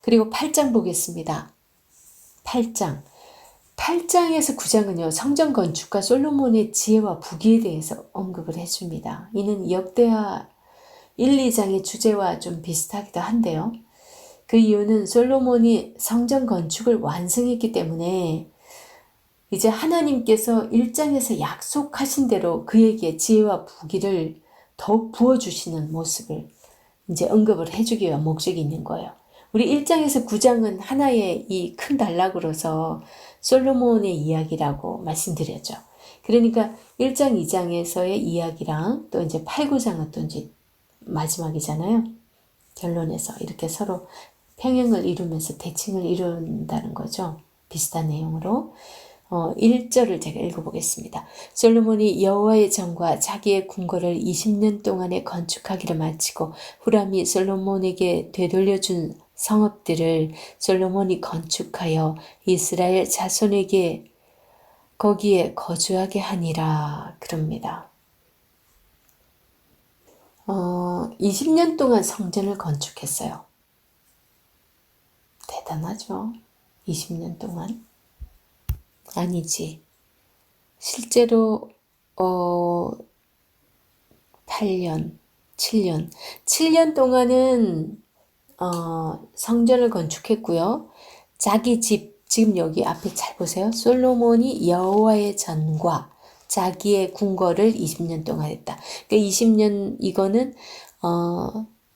그리고 8장 보겠습니다. 8장. 8장에서 9장은요. 성전 건축과 솔로몬의 지혜와 부귀에 대해서 언급을 해줍니다. 이는 역대하 1, 2장의 주제와 좀 비슷하기도 한데요. 그 이유는 솔로몬이 성전 건축을 완성했기 때문에 이제 하나님께서 1장에서 약속하신 대로 그에게 지혜와 부귀를 더욱 부어주시는 모습을 이제 언급을 해주기 위한 목적이 있는 거예요. 우리 1장에서 9장은 하나의 이 큰 단락으로서 솔로몬의 이야기라고 말씀드렸죠. 그러니까 1장, 2장에서의 이야기랑 또 이제 8, 9장은 또 이제 마지막이잖아요. 결론에서 이렇게 서로 평행을 이루면서 대칭을 이룬다는 거죠. 비슷한 내용으로. 1절을 제가 읽어보겠습니다. 솔로몬이 여호와의 전과 자기의 궁궐을 20년 동안에 건축하기를 마치고 후람이 솔로몬에게 되돌려준 성읍들을 솔로몬이 건축하여 이스라엘 자손에게 거기에 거주하게 하니라 그럽니다. 20년 동안 성전을 건축했어요. 대단하죠? 20년 동안. 아니지. 실제로 8년, 7년. 7년 동안은 성전을 건축했고요. 자기 집, 지금 여기 앞에 잘 보세요. 솔로몬이 여호와의 전과 자기의 궁궐을 20년 동안 했다. 그러니까 20년 이거는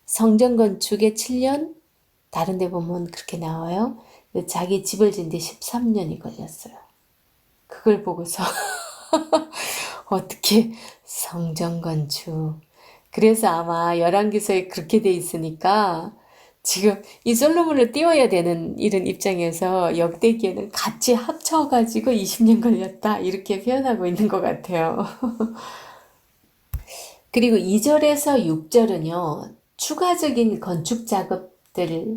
성전 건축에 7년, 다른 데 보면 그렇게 나와요. 자기 집을 짓는데 13년이 걸렸어요. 그걸 보고서 어떻게 성전 건축. 그래서 아마 열왕기서에 그렇게 돼 있으니까 지금 이 솔로몬을 띄워야 되는 이런 입장에서 역대기에는 같이 합쳐가지고 20년 걸렸다 이렇게 표현하고 있는 것 같아요. 그리고 2절에서 6절은요. 추가적인 건축 작업들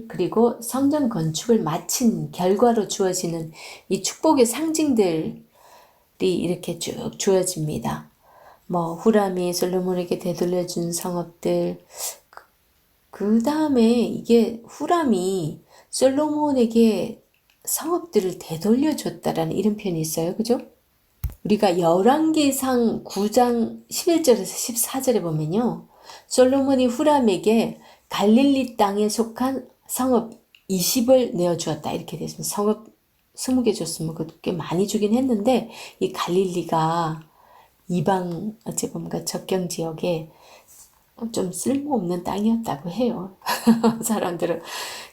그리고 성전 건축을 마친 결과로 주어지는 이 축복의 상징들이 이렇게 쭉 주어집니다. 뭐 후람이 솔로몬에게 되돌려준 성읍들, 그 다음에 이게 후람이 솔로몬에게 성읍들을 되돌려줬다라는 이런 표현이 있어요. 그죠? 우리가 열왕기상 9장 11절에서 14절에 보면요. 솔로몬이 후람에게 갈릴리 땅에 속한 성읍 20을 내어주었다. 이렇게 되어 있습니다. 성읍 20개 줬으면 그것도 꽤 많이 주긴 했는데 이 갈릴리가 이방 어찌 보면 접경 지역에 좀 쓸모없는 땅이었다고 해요. 사람들은.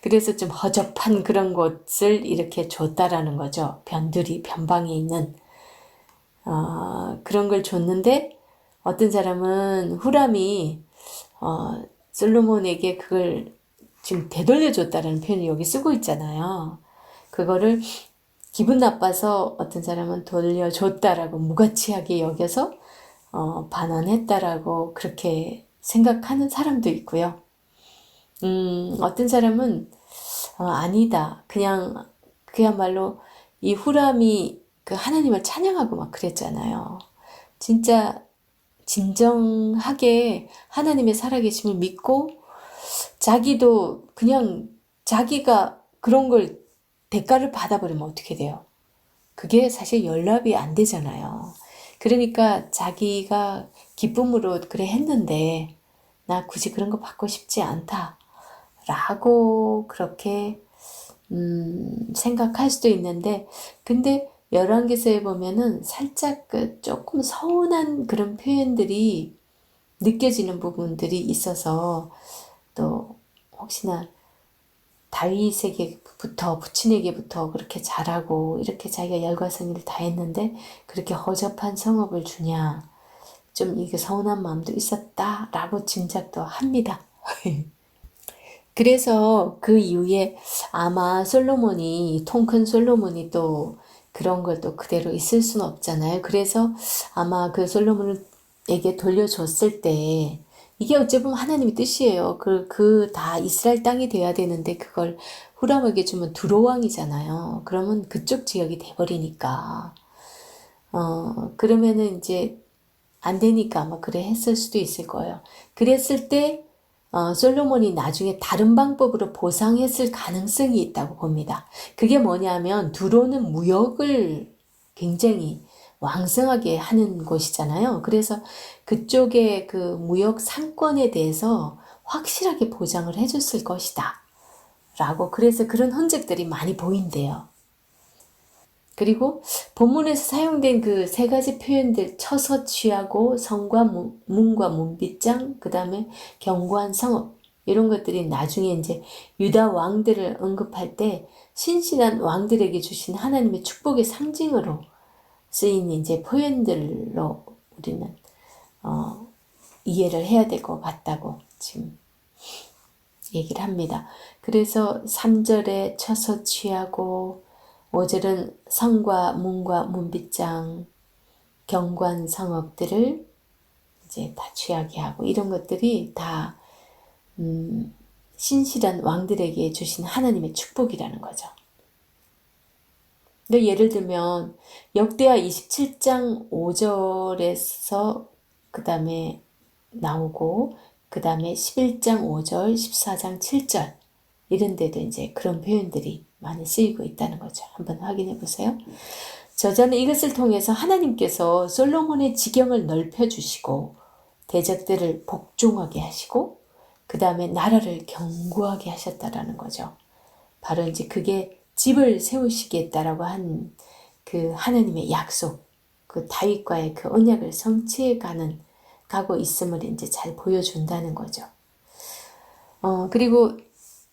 그래서 좀 허접한 그런 곳을 이렇게 줬다라는 거죠. 변방에 있는 그런 걸 줬는데 어떤 사람은 후람이 솔로몬에게 그걸 지금 되돌려줬다라는 표현을 여기 쓰고 있잖아요. 그거를 기분 나빠서 어떤 사람은 돌려줬다라고 무가치하게 여겨서 반환했다라고 그렇게 생각하는 사람도 있고요. 어떤 사람은 아니다. 그냥 그야말로 이 후람이 그 하나님을 찬양하고 막 그랬잖아요. 진짜 진정하게 하나님의 살아계심을 믿고 자기도 그냥 자기가 그런 걸 대가를 받아버리면 어떻게 돼요? 그게 사실 연락이 안 되잖아요. 그러니까 자기가 기쁨으로 그래 했는데 나 굳이 그런 거 받고 싶지 않다 라고 그렇게 생각할 수도 있는데 근데 열왕기서에 보면은 살짝 그 조금 서운한 그런 표현들이 느껴지는 부분들이 있어서 또 혹시나 다윗에게부터 부친에게부터 그렇게 잘하고 이렇게 자기가 열과 성의를 다했는데 그렇게 허접한 성읍을 주냐 좀 이게 서운한 마음도 있었다라고 짐작도 합니다. 그래서 그 이후에 아마 솔로몬이 통 큰 솔로몬이 또 그런 걸 또 그대로 있을 수는 없잖아요. 그래서 아마 그 솔로몬에게 돌려줬을 때 이게 어찌 보면 하나님의 뜻이에요. 그 다 이스라엘 땅이 돼야 되는데 그걸 후람에게 주면 두로 왕이잖아요. 그러면 그쪽 지역이 돼버리니까. 그러면은 이제 안 되니까 아마 그래 했을 수도 있을 거예요. 그랬을 때 솔로몬이 나중에 다른 방법으로 보상했을 가능성이 있다고 봅니다. 그게 뭐냐면 두로는 무역을 굉장히 왕성하게 하는 곳이잖아요. 그래서 그쪽의 그 무역 상권에 대해서 확실하게 보장을 해줬을 것이다. 라고 그래서 그런 흔적들이 많이 보인대요. 그리고 본문에서 사용된 그 세 가지 표현들 처서 취하고 성과 문과 문빗장 그 다음에 견고한 성읍 이런 것들이 나중에 이제 유다 왕들을 언급할 때 신실한 왕들에게 주신 하나님의 축복의 상징으로 쓰인 이제 표현들로 우리는 이해를 해야 될 것 같다고 지금 얘기를 합니다. 그래서 3절에 처서 취하고 5절은 성과 문과 문빗장 경관 성읍들을 이제 다 취하게 하고 이런 것들이 다 신실한 왕들에게 주신 하나님의 축복이라는 거죠. 근데 예를 들면 역대하 27장 5절에서 그 다음에 나오고 그 다음에 11장 5절, 14장 7절 이런 데도 이제 그런 표현들이 많이 쓰이고 있다는 거죠. 한번 확인해 보세요. 저자는 이것을 통해서 하나님께서 솔로몬의 지경을 넓혀주시고 대적들을 복종하게 하시고 그 다음에 나라를 견고하게 하셨다라는 거죠. 바로 이제 그게 집을 세우시겠다라고 한 그 하나님의 약속, 그 다윗과의 그 언약을 성취해 가고 있음을 이제 잘 보여준다는 거죠. 그리고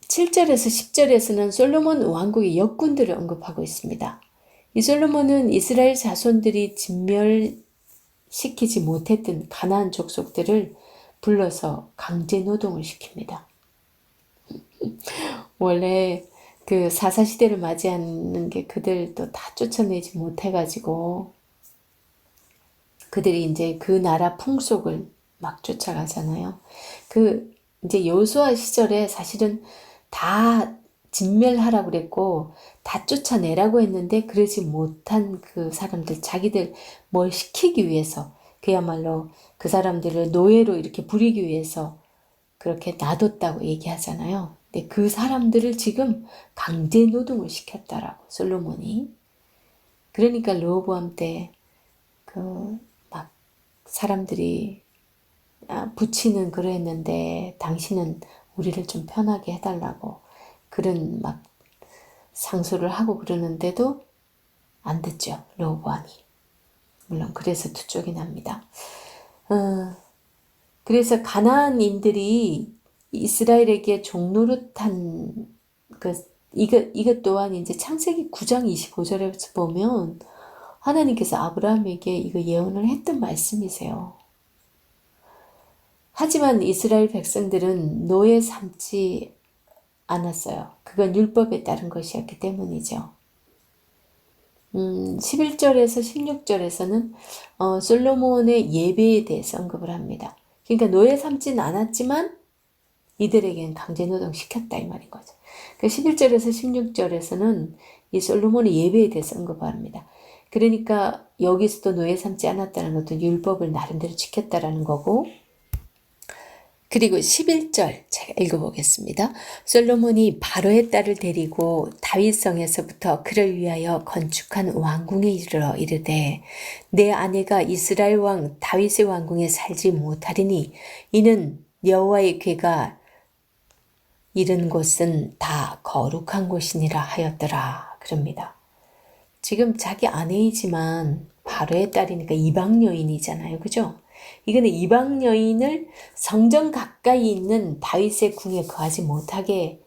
7절에서 10절에서는 솔로몬 왕국의 역군들을 언급하고 있습니다. 이 솔로몬은 이스라엘 자손들이 진멸시키지 못했던 가나안 족속들을 불러서 강제 노동을 시킵니다. 원래 그 사사시대를 맞이하는 게 그들도 다 쫓아내지 못해가지고 그들이 이제 그 나라 풍속을 막 쫓아가잖아요. 그 이제 여호수아 시절에 사실은 다 진멸하라고 그랬고 다 쫓아내라고 했는데 그러지 못한 그 사람들 자기들 뭘 시키기 위해서 그야말로 그 사람들을 노예로 이렇게 부리기 위해서 그렇게 놔뒀다고 얘기하잖아요. 근데 그 사람들을 지금 강제 노동을 시켰다라고 솔로몬이. 그러니까 르호보암 때 그 막 사람들이 부치는 그랬는데 당신은 우리를 좀 편하게 해달라고 그런 막 상소를 하고 그러는데도 안 듣죠. 르호보암이. 물론 그래서 두 쪽이 납니다. 그래서 가나안인들이 이스라엘에게 종노릇한 이것 또한 이제 창세기 9장 25절에서 보면 하나님께서 아브라함에게 이거 예언을 했던 말씀이세요. 하지만 이스라엘 백성들은 노예 삼지 않았어요. 그건 율법에 따른 것이었기 때문이죠. 11절에서 16절에서는 솔로몬의 예배에 대해서 언급을 합니다. 그러니까 노예 삼진 않았지만 이들에게는 강제노동 시켰다 이 말인 거죠. 11절에서 16절에서는 이 솔로몬의 예배에 대해서 언급합니다. 그러니까 여기서도 노예 삼지 않았다는 것도 율법을 나름대로 지켰다라는 거고 그리고 11절 제가 읽어보겠습니다. 솔로몬이 바로의 딸을 데리고 다윗성에서부터 그를 위하여 건축한 왕궁에 이르러 이르되 내 아내가 이스라엘 왕 다윗의 왕궁에 살지 못하리니 이는 여호와의 궤가 이른 곳은 다 거룩한 곳이니라 하였더라. 그럽니다. 지금 자기 아내이지만 바로의 딸이니까 이방 여인이잖아요. 그죠? 이거는 이방 여인을 성전 가까이 있는 다윗의 궁에 거하지 못하게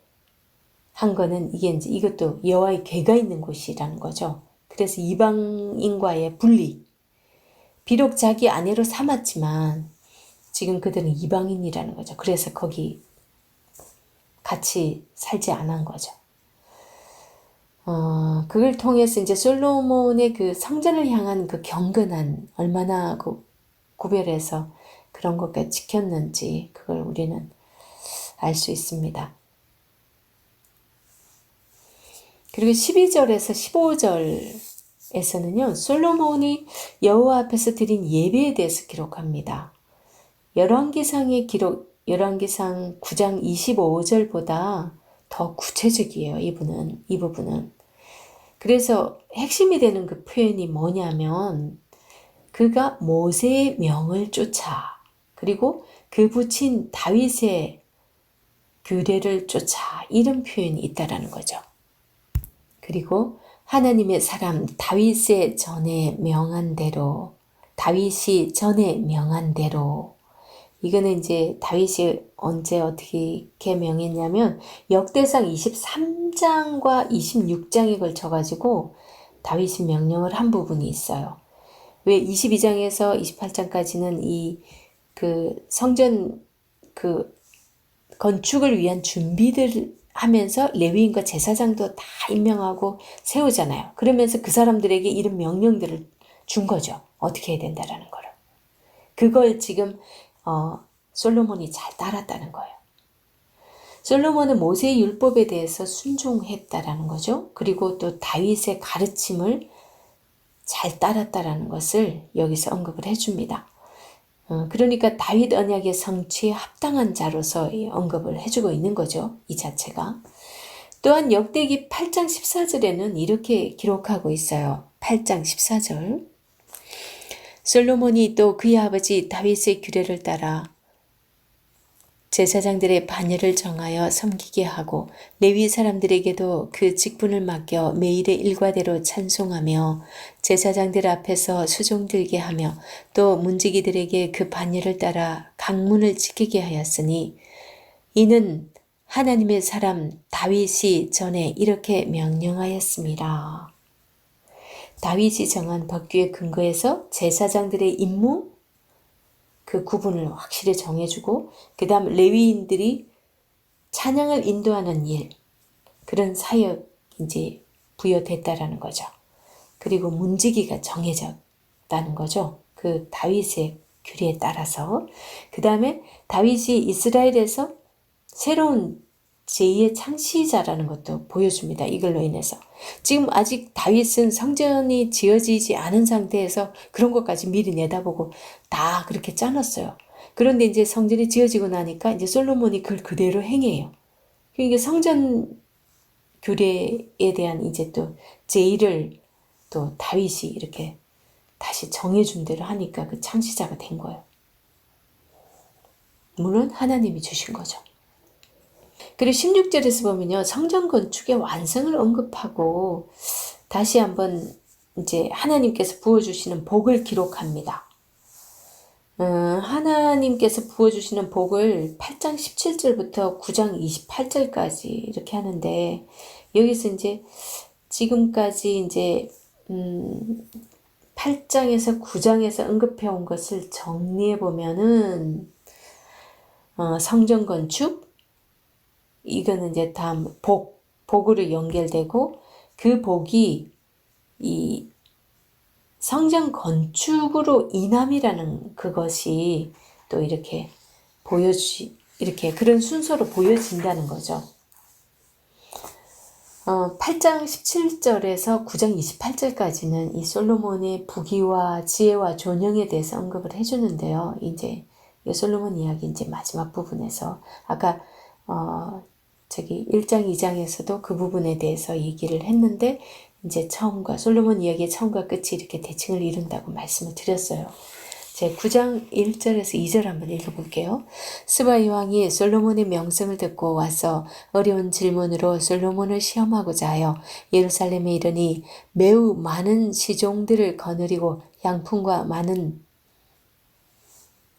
한 거는 이게 이제 이것도 여호와의 궤가 있는 곳이라는 거죠. 그래서 이방인과의 분리. 비록 자기 아내로 삼았지만 지금 그들은 이방인이라는 거죠. 그래서 거기 같이 살지 않은 거죠. 그걸 통해서 이제 솔로몬의 그 성전을 향한 그 경건한 얼마나 그 구별해서 그런 것까지 지켰는지 그걸 우리는 알 수 있습니다. 그리고 12절에서 15절에서는요. 솔로몬이 여호와 앞에서 드린 예배에 대해서 기록합니다. 열왕기상의 기록, 열왕기상 9장 25절보다 더 구체적이에요. 이 부분은. 그래서 핵심이 되는 그 표현이 뭐냐면 그가 모세의 명을 쫓아 그리고 그 붙인 다윗의 규례를 쫓아 이런 표현이 있다라는 거죠. 그리고 하나님의 사람 다윗이 전에 명한 대로 이거는 이제 다윗이 언제 어떻게 명했냐면 역대상 23장과 26장에 걸쳐가지고 다윗이 명령을 한 부분이 있어요. 왜 22장에서 28장까지는 그 성전 그 건축을 위한 준비들 하면서 레위인과 제사장도 다 임명하고 세우잖아요. 그러면서 그 사람들에게 이런 명령들을 준 거죠. 어떻게 해야 된다라는 거를. 그걸 지금 솔로몬이 잘 따랐다는 거예요. 솔로몬은 모세의 율법에 대해서 순종했다라는 거죠. 그리고 또 다윗의 가르침을 잘 따랐다라는 것을 여기서 언급을 해줍니다. 그러니까 다윗 언약의 성취에 합당한 자로서 언급을 해주고 있는 거죠. 이 자체가. 또한 역대기 8장 14절에는 이렇게 기록하고 있어요. 8장 14절. 솔로몬이 또 그의 아버지 다윗의 규례를 따라 제사장들의 반열을 정하여 섬기게 하고 레위 사람들에게도 그 직분을 맡겨 매일의 일과대로 찬송하며 제사장들 앞에서 수종 들게 하며 또 문지기들에게 그 반열을 따라 강문을 지키게 하였으니 이는 하나님의 사람 다윗이 전에 이렇게 명령하였습니다. 다윗이 정한 법규에 근거해서 제사장들의 임무 그 구분을 확실히 정해주고 그 다음 레위인들이 찬양을 인도하는 일 그런 사역 이제 부여됐다라는 거죠. 그리고 문지기가 정해졌다는 거죠. 그 다윗의 규례에 따라서 그 다음에 다윗이 이스라엘에서 새로운 제2의 창시자라는 것도 보여줍니다. 이걸로 인해서. 지금 아직 다윗은 성전이 지어지지 않은 상태에서 그런 것까지 미리 내다보고 다 그렇게 짜놨어요. 그런데 이제 성전이 지어지고 나니까 이제 솔로몬이 그걸 그대로 행해요. 그러니까 성전 규례에 대한 이제 또 제1을 또 다윗이 이렇게 다시 정해준 대로 하니까 그 창시자가 된 거예요. 물론 하나님이 주신 거죠. 그리고 16절에서 보면요. 성전 건축의 완성을 언급하고 다시 한번 이제 하나님께서 부어주시는 복을 기록합니다. 하나님께서 부어주시는 복을 8장 17절부터 9장 28절까지 이렇게 하는데 여기서 이제 지금까지 이제 8장에서 9장에서 언급해 온 것을 정리해 보면은 성전 건축 이거는 이제 다음 복으로 연결되고 그 복이 이 성전 건축으로 인함이라는 그것이 또 이렇게 이렇게 그런 순서로 보여진다는 거죠. 8장 17절에서 9장 28절까지는 이 솔로몬의 부귀와 지혜와 존영에 대해서 언급을 해주는데요. 이제 이 솔로몬 이야기 이제 마지막 부분에서 아까 1장 2장에서도 그 부분에 대해서 얘기를 했는데 이제 솔로몬 이야기의 처음과 끝이 이렇게 대칭을 이룬다고 말씀을 드렸어요. 제 9장 1절에서 2절 한번 읽어볼게요. 스바이 왕이 솔로몬의 명성을 듣고 와서 어려운 질문으로 솔로몬을 시험하고자 하여 예루살렘에 이르니 매우 많은 시종들을 거느리고 양품과 많은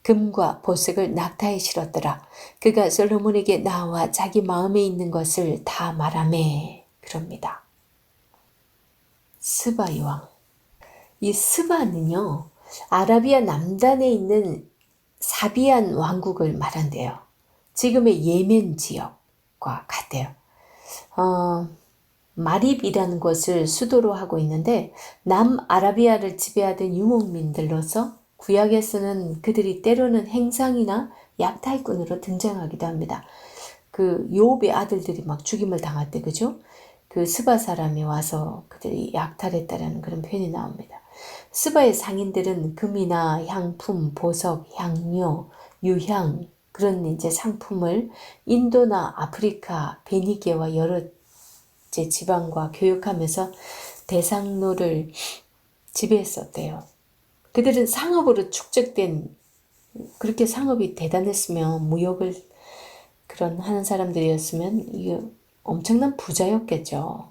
금과 보석을 낙타에 실었더라. 그가 솔로몬에게 나와 자기 마음에 있는 것을 다 말하매 그럽니다. 스바이 왕. 이 스바는요. 아라비아 남단에 있는 사비안 왕국을 말한대요. 지금의 예멘 지역과 같대요. 마립이라는 곳을 수도로 하고 있는데 남아라비아를 지배하던 유목민들로서 구약에서는 그들이 때로는 행상이나 약탈꾼으로 등장하기도 합니다. 그 요업의 아들들이 막 죽임을 당할 때, 그죠? 그 스바 사람이 와서 그들이 약탈했다라는 그런 표현이 나옵니다. 스바의 상인들은 금이나 향품, 보석, 향료, 유향 그런 이제 상품을 인도나 아프리카, 베니게와 여러 이제 지방과 교역하면서 대상로를 지배했었대요. 그들은 상업으로 축적된, 그렇게 상업이 대단했으면, 무역을 그런 하는 사람들이었으면 이게 엄청난 부자였겠죠.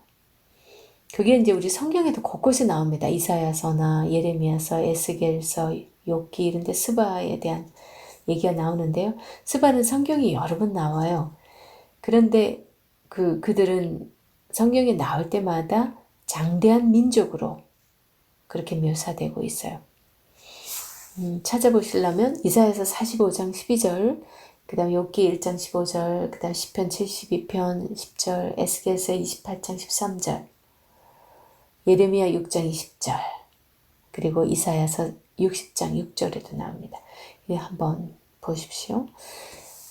그게 이제 우리 성경에도 곳곳에 나옵니다. 이사야서나 예레미야서, 에스겔서, 욥기 이런 데 스바에 대한 얘기가 나오는데요. 스바는 성경이 여러 번 나와요. 그런데 그들은 성경에 나올 때마다 장대한 민족으로 그렇게 묘사되고 있어요. 찾아보시려면 이사야서 45장 12절, 그 다음 욥기 1장 15절, 그 다음 시편 72편 10절, 에스겔서 28장 13절, 예레미야 6장 20절, 그리고 이사야서 60장 6절에도 나옵니다. 이 한번 보십시오.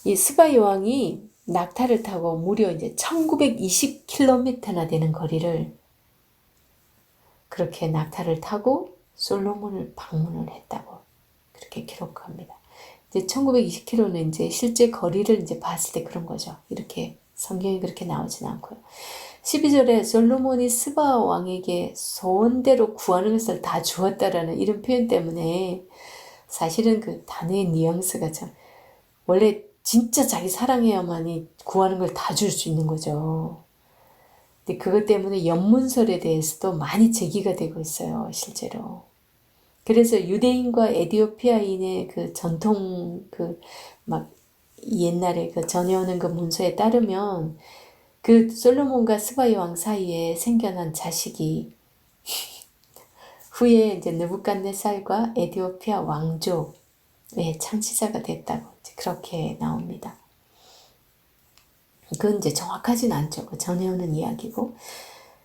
이 스바 여왕이 낙타를 타고 무려 이제 1920km나 되는 거리를 그렇게 낙타를 타고 솔로몬을 방문을 했다고 그렇게 기록합니다. 이제 1920km는 이제 실제 거리를 이제 봤을 때 그런 거죠. 이렇게 성경이 그렇게 나오진 않고요. 12절에 솔로몬이 스바 왕에게 소원대로 구하는 것을 다 주었다라는 이런 표현 때문에 사실은 그 단어의 뉘앙스가 참 원래 진짜 자기 사랑해야만이 구하는 걸 다 줄 수 있는 거죠. 근데 그것 때문에 연문설에 대해서도 많이 제기가 되고 있어요, 실제로. 그래서 유대인과 에디오피아인의 그 전통 막 옛날에 그 전해오는 그 문서에 따르면 그 솔로몬과 스바이 왕 사이에 생겨난 자식이 후에 이제 느부갓네살과 에디오피아 왕족의 창시자가 됐다고 그렇게 나옵니다. 그건 이제 정확하진 않죠. 그 전해오는 이야기고.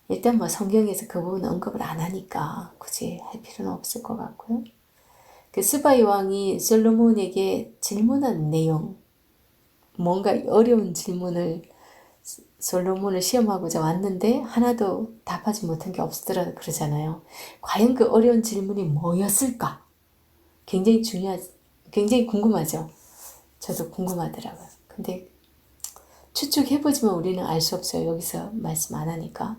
일단 뭐 성경에서 그 부분 언급을 안 하니까 굳이 할 필요는 없을 것 같고요. 그 스바이 왕이 솔로몬에게 질문한 내용, 뭔가 어려운 질문을 솔로몬을 시험하고자 왔는데 하나도 답하지 못한 게 없더라 그러잖아요. 과연 그 어려운 질문이 뭐였을까? 굉장히 궁금하죠. 저도 궁금하더라고요. 근데 추측해보지만 우리는 알 수 없어요. 여기서 말씀 안 하니까.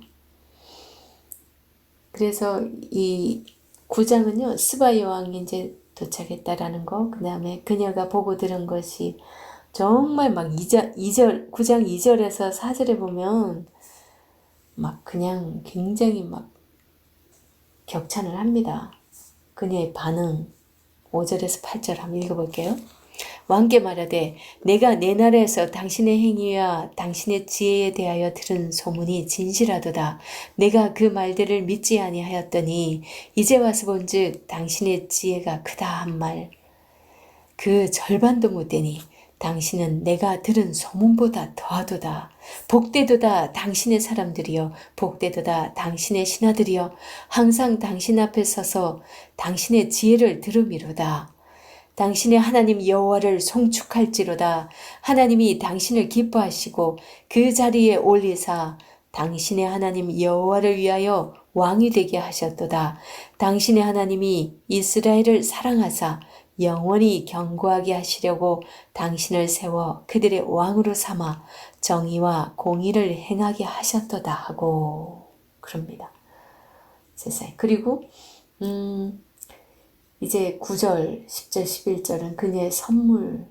그래서 이 9장은요, 스바 여왕이 이제 도착했다라는 거, 그 다음에 그녀가 보고 들은 것이 정말 막 9장 2절에서 4절에 보면 막 그냥 굉장히 막 격찬을 합니다. 그녀의 반응, 5절에서 8절 한번 읽어볼게요. 왕께 말하되 내가 내 나라에서 당신의 행위와 당신의 지혜에 대하여 들은 소문이 진실하도다. 내가 그 말들을 믿지 아니하였더니 이제 와서 본즉 당신의 지혜가 크다 한 말 그 절반도 못되니 당신은 내가 들은 소문보다 더하도다. 복되도다 당신의 사람들이여, 복되도다 당신의 신하들이여, 항상 당신 앞에 서서 당신의 지혜를 들음이로다. 당신의 하나님 여호와를 송축할지로다. 하나님이 당신을 기뻐하시고 그 자리에 올리사 당신의 하나님 여호와를 위하여 왕이 되게 하셨도다. 당신의 하나님이 이스라엘을 사랑하사 영원히 견고하게 하시려고 당신을 세워 그들의 왕으로 삼아 정의와 공의를 행하게 하셨도다 하고 그럽니다. 세상에. 그리고 이제 9절, 10절, 11절은 그녀의 선물,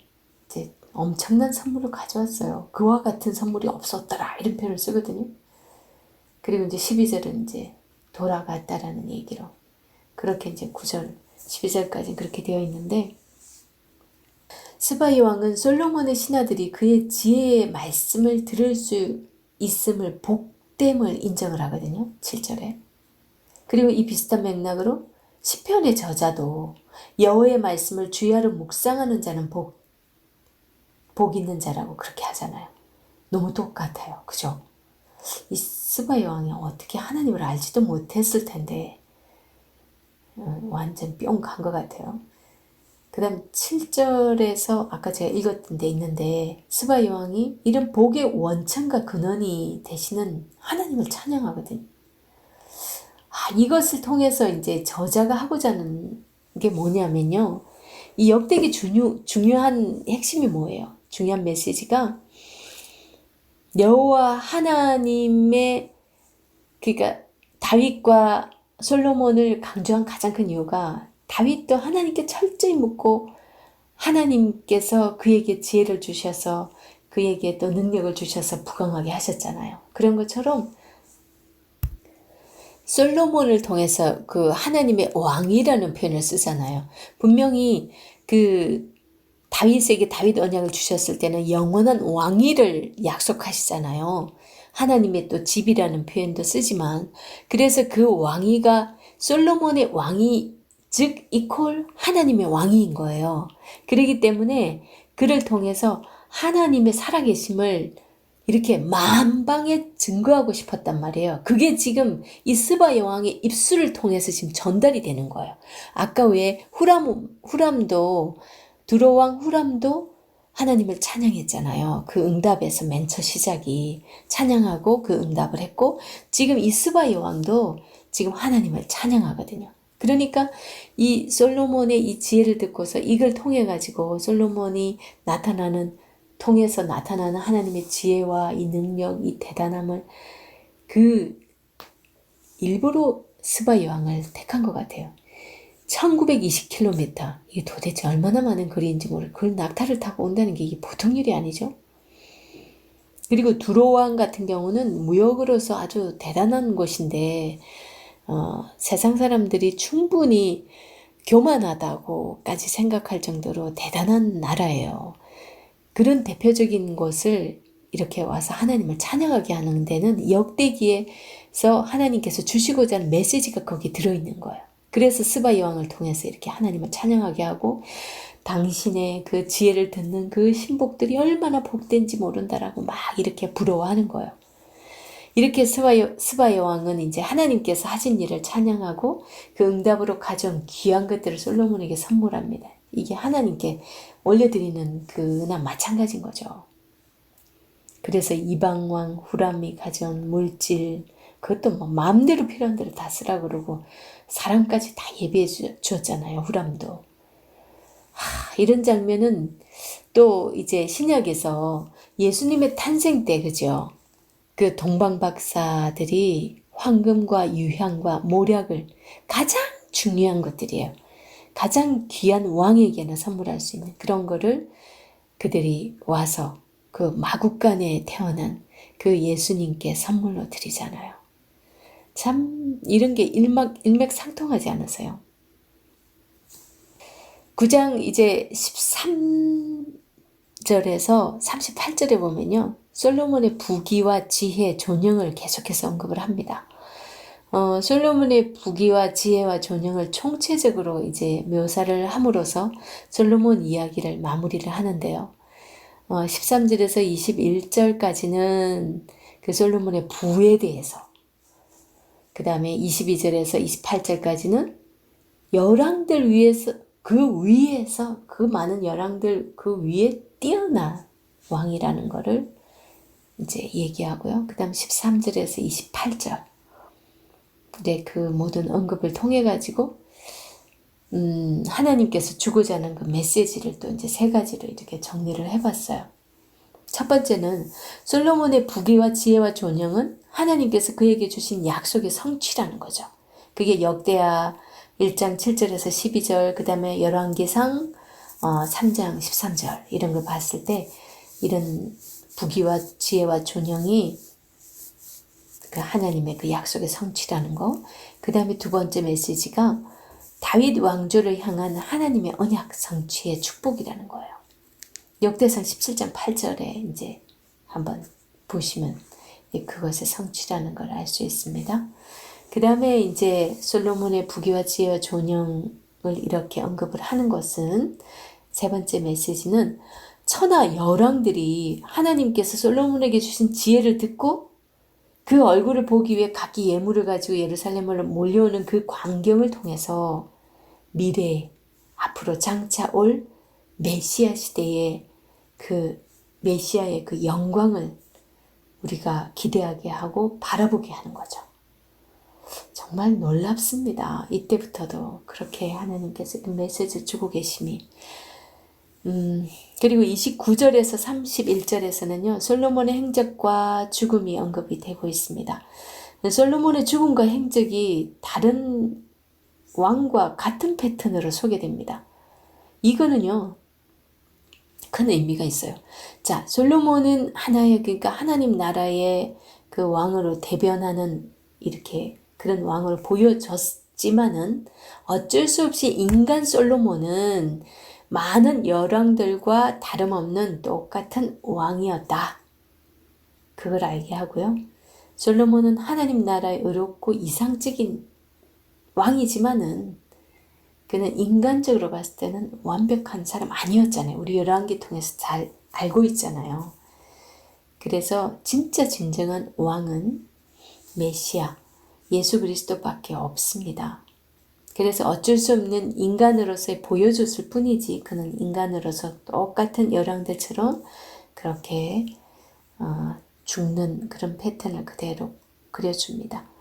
이제 엄청난 선물을 가져왔어요. 그와 같은 선물이 없었더라 이런 표현을 쓰거든요. 그리고 이제 12절은 이제 돌아갔다라는 얘기로 그렇게 이제 9절, 12절까지 그렇게 되어 있는데 스바이 왕은 솔로몬의 신하들이 그의 지혜의 말씀을 들을 수 있음을 복됨을 인정을 하거든요. 7절에. 그리고 이 비슷한 맥락으로 시편의 저자도 여호와의 말씀을 주야로 묵상하는 자는 복 있는 자라고 그렇게 하잖아요. 너무 똑같아요. 그죠? 이 스바 여왕이 어떻게 하나님을 알지도 못했을 텐데 완전 뿅 간 것 같아요. 그 다음 7절에서 아까 제가 읽었던 데 있는데 스바 여왕이 이런 복의 원천과 근원이 되시는 하나님을 찬양하거든요. 이것을 통해서 이제 저자가 하고자 하는 게 뭐냐면요. 이 역대기 중요한 핵심이 뭐예요? 중요한 메시지가 여호와 하나님의, 그러니까 다윗과 솔로몬을 강조한 가장 큰 이유가 다윗도 하나님께 철저히 묻고 하나님께서 그에게 지혜를 주셔서 그에게 또 능력을 주셔서 부강하게 하셨잖아요. 그런 것처럼 솔로몬을 통해서 그 하나님의 왕이라는 표현을 쓰잖아요. 분명히 그 다윗에게 다윗 언약을 주셨을 때는 영원한 왕위를 약속하시잖아요. 하나님의 또 집이라는 표현도 쓰지만, 그래서 그 왕위가 솔로몬의 왕위, 즉 이퀄 하나님의 왕위인 거예요. 그렇기 때문에 그를 통해서 하나님의 살아계심을 이렇게 만방에 증거하고 싶었단 말이에요. 그게 지금 이 스바 여왕의 입술을 통해서 지금 전달이 되는 거예요. 아까 왜 후람도, 두로왕 후람도 하나님을 찬양했잖아요. 그 응답에서 맨 첫 시작이 찬양하고 그 응답을 했고, 지금 이 스바 여왕도 지금 하나님을 찬양하거든요. 그러니까 이 솔로몬의 이 지혜를 듣고서 이걸 통해 가지고 솔로몬이 통해서 나타나는 하나님의 지혜와 이 능력, 이 대단함을 그 일부러 스바 여왕을 택한 것 같아요. 1920km, 이게 도대체 얼마나 많은 거리인지 모르고 그걸 낙타를 타고 온다는 게 이게 보통 일이 아니죠. 그리고 두로왕 같은 경우는 무역으로서 아주 대단한 곳인데 세상 사람들이 충분히 교만하다고까지 생각할 정도로 대단한 나라예요. 그런 대표적인 곳을 이렇게 와서 하나님을 찬양하게 하는 데는 역대기에서 하나님께서 주시고자 하는 메시지가 거기 들어있는 거예요. 그래서 스바 여왕을 통해서 이렇게 하나님을 찬양하게 하고, 당신의 그 지혜를 듣는 그 신복들이 얼마나 복된지 모른다라고 막 이렇게 부러워하는 거예요. 이렇게 스바 여왕은 이제 하나님께서 하신 일을 찬양하고 그 응답으로 가져온 귀한 것들을 솔로몬에게 선물합니다. 이게 하나님께 올려드리는 그나 마찬가지인 거죠. 그래서 이방왕 후람이 가져온 물질, 그것도 뭐 마음대로 필요한 대로 다 쓰라 그러고 사람까지 다 예비해 주었잖아요. 후람도. 이런 장면은 또 이제 신약에서 예수님의 탄생 때, 그죠? 그 동방박사들이 황금과 유향과 모략을, 가장 중요한 것들이에요. 가장 귀한 왕에게나 선물할 수 있는 그런 거를 그들이 와서 그 마국간에 태어난 그 예수님께 선물로 드리잖아요. 참 이런 게 일맥상통하지 않으세요? 9장 이제 13절에서 38절에 보면요, 솔로몬의 부귀와 지혜, 존영을 계속해서 언급을 합니다. 솔로몬의 부귀와 지혜와 존영을 총체적으로 이제 묘사를 함으로써 솔로몬 이야기를 마무리를 하는데요. 13절에서 21절까지는 그 솔로몬의 부에 대해서, 그 다음에 22절에서 28절까지는 열왕들 위에서, 그 많은 열왕들 그 위에 뛰어난 왕이라는 거를 이제 얘기하고요. 그 다음 13절에서 28절. 그 모든 언급을 통해 가지고 하나님께서 주고자 하는 그 메시지를 또 이제 세 가지로 이렇게 정리를 해봤어요. 첫 번째는 솔로몬의 부귀와 지혜와 존영은 하나님께서 그에게 주신 약속의 성취라는 거죠. 그게 역대하 1장 7절에서 12절, 그 다음에 열왕기상 3장 13절 이런 걸 봤을 때 이런 부귀와 지혜와 존영이 그 하나님의 그 약속의 성취라는 거. 그 다음에 두 번째 메시지가 다윗 왕조를 향한 하나님의 언약 성취의 축복이라는 거예요. 역대상 17장 8절에 이제 한번 보시면 그것의 성취라는 걸 알 수 있습니다. 그 다음에 이제 솔로몬의 부귀와 지혜와 존영을 이렇게 언급을 하는 것은, 세 번째 메시지는 천하 열왕들이 하나님께서 솔로몬에게 주신 지혜를 듣고 그 얼굴을 보기 위해 각기 예물을 가지고 예루살렘으로 몰려오는 그 광경을 통해서 미래에 앞으로 장차 올 메시아 시대의 그 메시아의 그 영광을 우리가 기대하게 하고 바라보게 하는 거죠. 정말 놀랍습니다. 이때부터도 그렇게 하나님께서 이 메시지를 주고 계심이. 그리고 29절에서 31절에서는요. 솔로몬의 행적과 죽음이 언급이 되고 있습니다. 솔로몬의 죽음과 행적이 다른 왕과 같은 패턴으로 소개됩니다. 이거는요. 큰 의미가 있어요. 자, 솔로몬은 하나의 그러니까 하나님 나라의 그 왕으로 대변하는 이렇게 그런 왕으로 보여졌지만은 어쩔 수 없이 인간 솔로몬은 많은 열왕들과 다름없는 똑같은 왕이었다. 그걸 알게 하고요. 솔로몬은 하나님 나라의 의롭고 이상적인 왕이지만은 그는 인간적으로 봤을 때는 완벽한 사람 아니었잖아요. 우리 열왕기 통해서 잘 알고 있잖아요. 그래서 진짜 진정한 왕은 메시아, 예수 그리스도밖에 없습니다. 그래서 어쩔 수 없는 인간으로서 보여줬을 뿐이지 그는 인간으로서 똑같은 열왕들처럼 그렇게 죽는 그런 패턴을 그대로 그려줍니다.